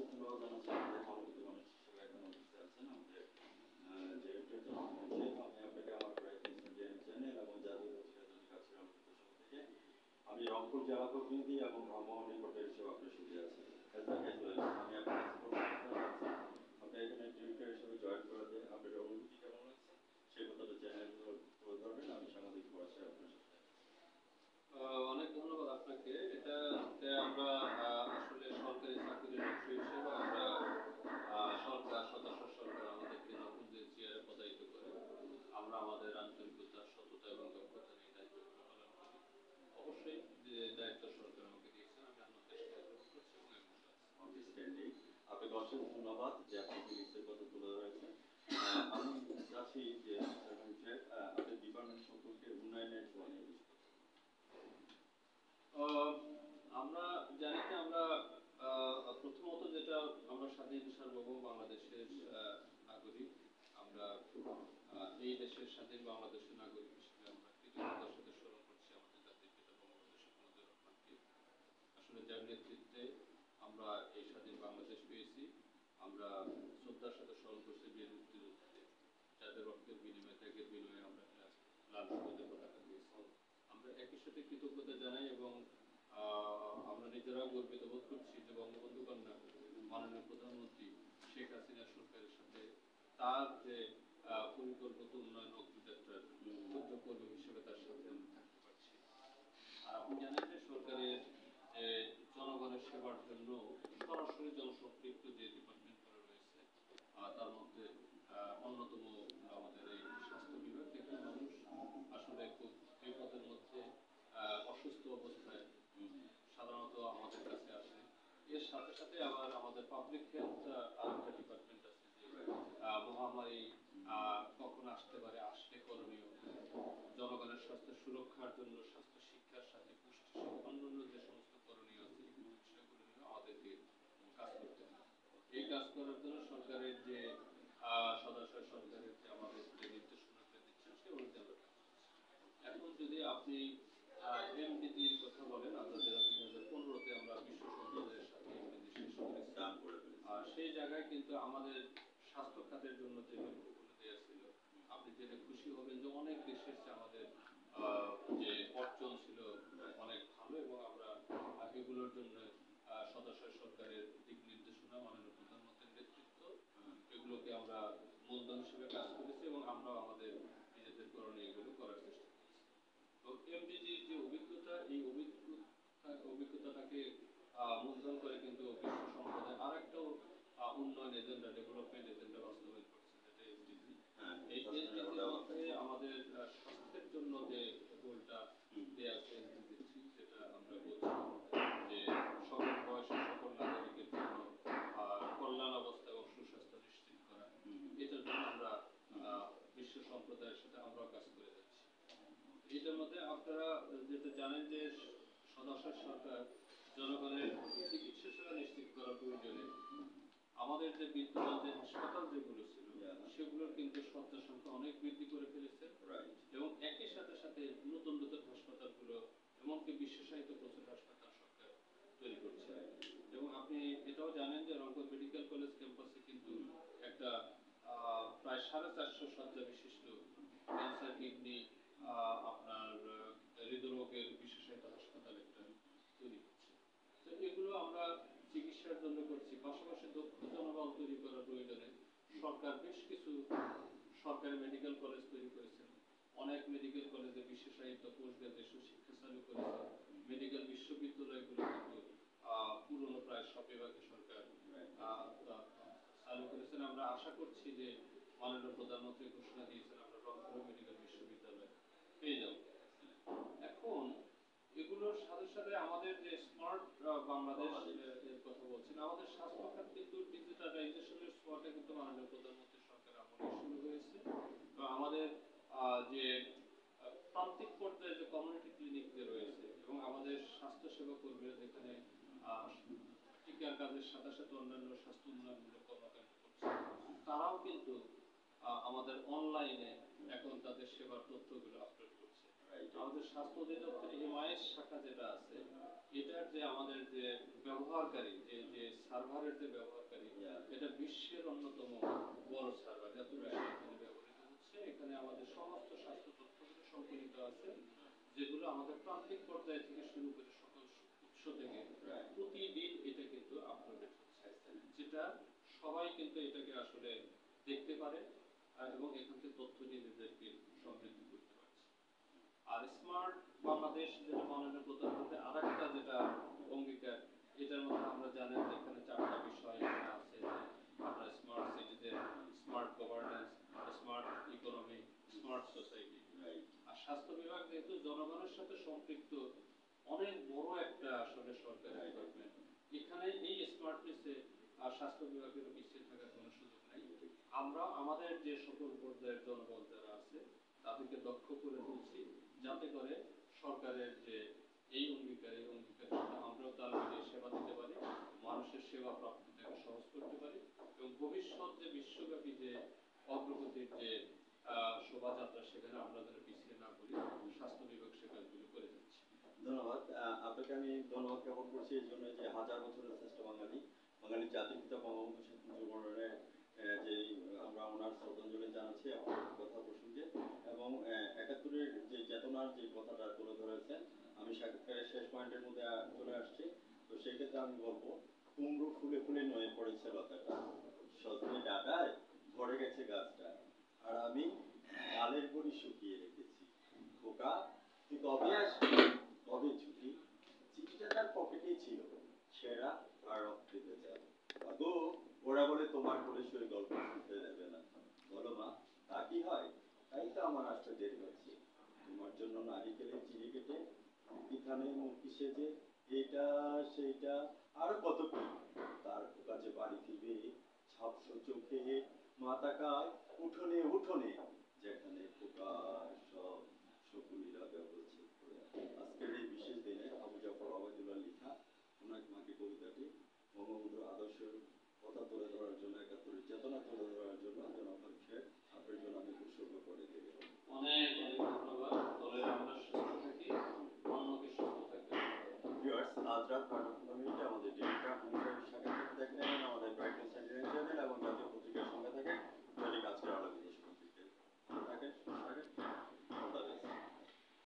ধন্যবাদ জানাচ্ছি আমাদের মহানগর মানুষ হিসেবে এখন অফিসে আছেন আমাদের ডিরেক্টর জনাব আমি আপনাকে আমার প্রায় 300 চ্যানেল এবং জাতীয় পত্রিকা কাছে থেকে আমি রংপুর জেলা প্রতিনিধি এবং ভ্রমণ রিপোর্টার হিসেবে আপনার সুবিধা আছি আমি আপনার আপনি এখানে ডিরেক্টর হিসেবে জয়েন করাতে আপনার অনুভূতি কেমন লাগছে সেই কথাটা চ্যানেলগুলো তুলে ধরবেন আমি সাংবাদিক পড়াশে আপনার সাথে অনেক ধন্যবাদ আপনাকে। এটাতে আমরা আসলে সরকারি চাকরির অংশ হিসেবে আমরা সরকার সদস্য সরকার আমাদেরকে যখন যে চেয়ারে পদায়িত করে আমরা আমাদের আন্তরিকতা সততা এবং দক্ষতা নিয়ে দায়িত্ব পালন করি। অবশ্যই যে দায়িত্ব সরকার আমাকে দিয়েছেন আমি আমার চেষ্টা করছি এবং আন্ডারস্ট্যান্ডিং আপনাকে অসংখ্য ধন্যবাদ যে আপনি পুলিশের কথা তুলে ধরেছেন। আমি চাচ্ছি যে আপনার ডিপার্টমেন্ট সম্পর্কে উন্নয়নের জন্য আমরা জানি যে আমরা প্রথমত যেটা আমরা স্বাধীন সার্বভৌম বাংলাদেশের নাগরিক আমরা এই দেশের স্বাধীন বাংলাদেশের নাগরিক হিসেবে আমরা কৃতজ্ঞতার সাথে স্মরণ করছি আমাদের জাতির পিতা বঙ্গবন্ধু শেখ মুজিবুর রহমানকে। আসলে যার নেতৃত্বে আমরা এই স্বাধীন বাংলাদেশ পেয়েছি। আমরা শ্রদ্ধার সাথে স্মরণ করছি বীর মুক্তিযোদ্ধাদের যাদের রক্তের বিনিময়ে ত্যাগের বিনিময়ে আমরা লাল সবুজের পতাকা পেয়েছি। আমরা একই সাথে কৃতজ্ঞতা জানাই এবং আমরা নিজেরাও গর্বিত বোধ করছি যে বঙ্গবন্ধু কন্যা মাননীয় প্রধানমন্ত্রী শেখ হাসিনা সরকারের সাথে তার যে পরিকল্পিত উন্নয়ন অগ্রযাত্রার কর্মী হিসেবে তার সাথে আমি থাকতে পারছি। আর আপনি জানেন যে সরকারের যে জনগণের সেবার জন্য সরাসরি জনসম্পৃক্ত যে ডিপার্টমেন্ট করা রয়েছে তার মধ্যে অন্যতম আমাদের এই স্বাস্থ্য বিভাগ যেখানে মানুষ আসলে খুব বিপদের মধ্যে অসুস্থ অবস্থায় সাধারণত আমাদের কাছে আসে। এর সাথে সাথে আবার আমাদের পাবলিক হেলথ আরেকটা ডিপার্টমেন্ট আছে যে মহামারী কখন আসতে পারে আসলে করণীয় জনগণের স্বাস্থ্য সুরক্ষার জন্য স্বাস্থ্য শিক্ষার সাথে পুষ্টি সহ অন্যান্য যে সমস্ত করণীয় আছে এই বিষয়গুলো নিয়ে আমাদেরকে কাজ করতে হবে। এই কাজ করার জন্য সরকারের যে সদস্য সরকারের যে আমাদের যে নির্দেশনাটা দিচ্ছেন সে অনুযায়ী আমরা কাজ করছি। এখন যদি আপনি এমডিজির কথা বলেন আমরা যারা 2015-তে আমরা বিশ্ব সম্প্রদায়ের সাথে এমডিজি শেষ করেছি সেই জায়গায় কিন্তু আমাদের স্বাস্থ্য খাতের জন্য যে লক্ষ্যগুলো দেওয়া ছিল আপনি জেনে খুশি হবেন যে অনেক দেশের চেয়ে আমাদের যে অর্জন ছিল অনেক ভালো এবং আমরা এগুলোর জন্য সদস্য সরকারের দিক নির্দেশনা মাননীয় প্রধানমন্ত্রীর নেতৃত্ব এগুলোকে আমরা মূলধন হিসেবে কাজ করেছি এবং আমরাও আমাদের নিজেদের করণীয় এগুলো করার চেষ্টা করেছি। তো এমডিজির যে অভিজ্ঞতা এই অভিজ্ঞতাটাকে মূলধন করে কিন্তু বিশ্ব সম্প্রদায় আরেকটা উন্নয়ন এজেন্ডা ডেভেলপমেন্ট এজেন্ডা বাস্তবায়ন করছে যেটা এসডিজি। এই এসডিজির মধ্যে আমাদের স্বাস্থ্যের জন্য যে গোলটা দেয়া আছে এসডিজি 3 যেটা আমরা বলছি যে সকল বয়সের সকল নাগরিকের জন্য কল্যাণ অবস্থা এবং সুস্বাস্থ্য নিশ্চিত করা এটার জন্য আমরা বিশ্ব সম্প্রদায়ের সাথে আমরা কাজ করে যাচ্ছি। এটার মধ্যে আপনারা যেটা জানেন যে সদস্য সরকার জনগণের চিকিৎসা সেবা নিশ্চিত করার প্রয়োজনে আমাদের যে বিদ্যমান যে হাসপাতাল যেগুলো ছিল সেগুলোর কিন্তু শয্যা সংখ্যা অনেক বৃদ্ধি করে ফেলেছে এবং একই সাথে সাথে নতুন নতুন হাসপাতালগুলো এমনকি বিশেষায়িত প্রচুর হাসপাতাল সরকার তৈরি করছে এবং আপনি এটাও জানেন যে রংপুর মেডিকেল কলেজ ক্যাম্পাসে কিন্তু একটা প্রায় 450 শয্যা বিশিষ্ট ক্যান্সার কিডনি আপনার হৃদরোগের বিশেষায়িত হাসপাতাল একটা তৈরি হচ্ছে। তো এগুলো আমরা চিকিৎসার জন্য করছি পাশাপাশি দক্ষ জনবল তৈরি করার প্রয়োজনে সরকার বেশ কিছু সরকারি মেডিকেল কলেজ তৈরি করেছেন। অনেক মেডিকেল কলেজে বিশেষায়িত পোস্ট গ্রাজুয়েশন শিক্ষা চালু করেছে। মেডিকেল বিশ্ববিদ্যালয়গুলো কিন্তু পুরনো প্রায় সব বিভাগে সরকার চালু করেছেন। আমরা আশা করছি যে মাননীয় প্রধানমন্ত্রী ঘোষণা দিয়েছেন আমরা রংপুর মেডিকেল বিশ্ববিদ্যালয় পেয়ে যাব। এখন এগুলোর সাথে সাথে আমাদের যে স্মার্ট বাংলাদেশ এর কথা বলছেন আমাদের স্বাস্থ্য খাত কিন্তু ডিজিটালাইজেশনের ছোঁয়াটা কিন্তু মাননীয় প্রধানমন্ত্রী সরকার আমলে শুরু হয়েছে। তো আমাদের যে প্রান্তিক পর্যায়ে যে কমিউনিটি ক্লিনিক যে রয়েছে এবং আমাদের স্বাস্থ্য সেবা কর্মীরা যেখানে টিকার কাজের সাথে সাথে অন্যান্য স্বাস্থ্য উন্নয়নমূলক কর্মকাণ্ড করছে তারাও কিন্তু আমাদের অনলাইনে এখন তাদের সেবার তথ্যগুলো আপলোড করছে। আমাদের স্বাস্থ্য অধিদপ্তর এমআইএস শাখা যেটা আছে এটার যে আমাদের যে ব্যবহারকারী যে সার্ভারের যে ব্যবহারকারী, এটা বিশ্বের অন্যতম বড় সার্ভার, এত বেশি এখানে ব্যবহৃত হচ্ছে। এখানে আমাদের সমস্ত স্বাস্থ্য তথ্যগুলো সংকলিত আছে, যেগুলো আমাদের প্রান্তিক পর্যায় থেকে শুরু করে সকল উৎস থেকে প্রতিদিন এটা কিন্তু আপলোডেড হচ্ছে, যেটা সবাই কিন্তু এটাকে আসলে দেখতে পারে এবং এখান থেকে তথ্য নিয়ে নিজেদেরকে সমৃদ্ধ করতে পারছে। আর স্মার্ট বাংলাদেশ যেটা মাননীয় প্রধানমন্ত্রী আরেকটা যেটা অঙ্গীকার, এটার মধ্যে আমরা জানেন যে এখানে 4টা বিষয় এখানে আছে, যে আমরা smart citizen, smart governance, smart economy, smart society. আর স্বাস্থ্য বিভাগ যেহেতু জনগণের সাথে সম্পৃক্ত অনেক বড় একটা আসলে সরকারি ডিপার্টমেন্ট, এখানে এই স্মার্টনেসে আর স্বাস্থ্য বিভাগের পিছিয়ে থাকার কোনো সুযোগ নাই। আমরা আমাদের যে সকল পর্যায়ের জনগণ যারা আছে তাদেরকে দক্ষ করে তুলছি, যাতে করে সরকারের যে এই অঙ্গীকার সাথে আমরাও তাল মিলিয়ে সেবা দিতে পারি, মানুষের সেবা প্রাপ্তিটাকে সহজ করতে পারি এবং ভবিষ্যৎ যে বিশ্বব্যাপী যে অগ্রগতির যে শোভাযাত্রা, সেখানে আমরা যেন পিছিয়ে না পড়ি, স্বাস্থ্য বিভাগ সে কাজগুলো করে যাচ্ছে। ধন্যবাদ। আপনাকে আমি ধন্যবাদ জ্ঞাপন করছি এই জন্য যে হাজার বছরের শ্রেষ্ঠ বাঙালি জাতির পিতা বঙ্গবন্ধু শেখ মুজিবুর রহমানের যে আমরা ওনার শ্রদ্ধাঞ্জলি জানাচ্ছি আপনার কথা প্রসঙ্গে, এবং 71-এর যে চেতনার যে কথাটা তুলে ধরেছেন, আমি সাক্ষাৎকারের শেষ পয়েন্টের মধ্যে চলে আসছি। তো সেক্ষেত্রে আমি বলবো, কুমড়ো ফুলে ফুলে নয়ে পড়েছে লতাটা, সজনে ডাটায় ভরে গেছে গাছটা, আর আমি ডালের বড়ি শুকিয়ে রেখেছি। খোকা তুই কবে আসবি, কবে ছুটি? চিঠিটা তার পকেটেই ছিল, ছেঁড়া আর রক্তে ভেজা। গো, ওরা বলে তোমার কোলে শুয়ে গল্প শুনতে দেবে না। বলো মা, তা কি হয়? তাই তো আমার আসতে দেরি হচ্ছে। তোমার জন্য নারিকেলের চিড়ি কেটে, পিঠানের মুখি সেজে, এটা সেইটা আরো কত কি। তার কাছে বাড়ি ফিরবে ঝাপসা চোখে, মা তাকায় উঠোনে উঠোনে,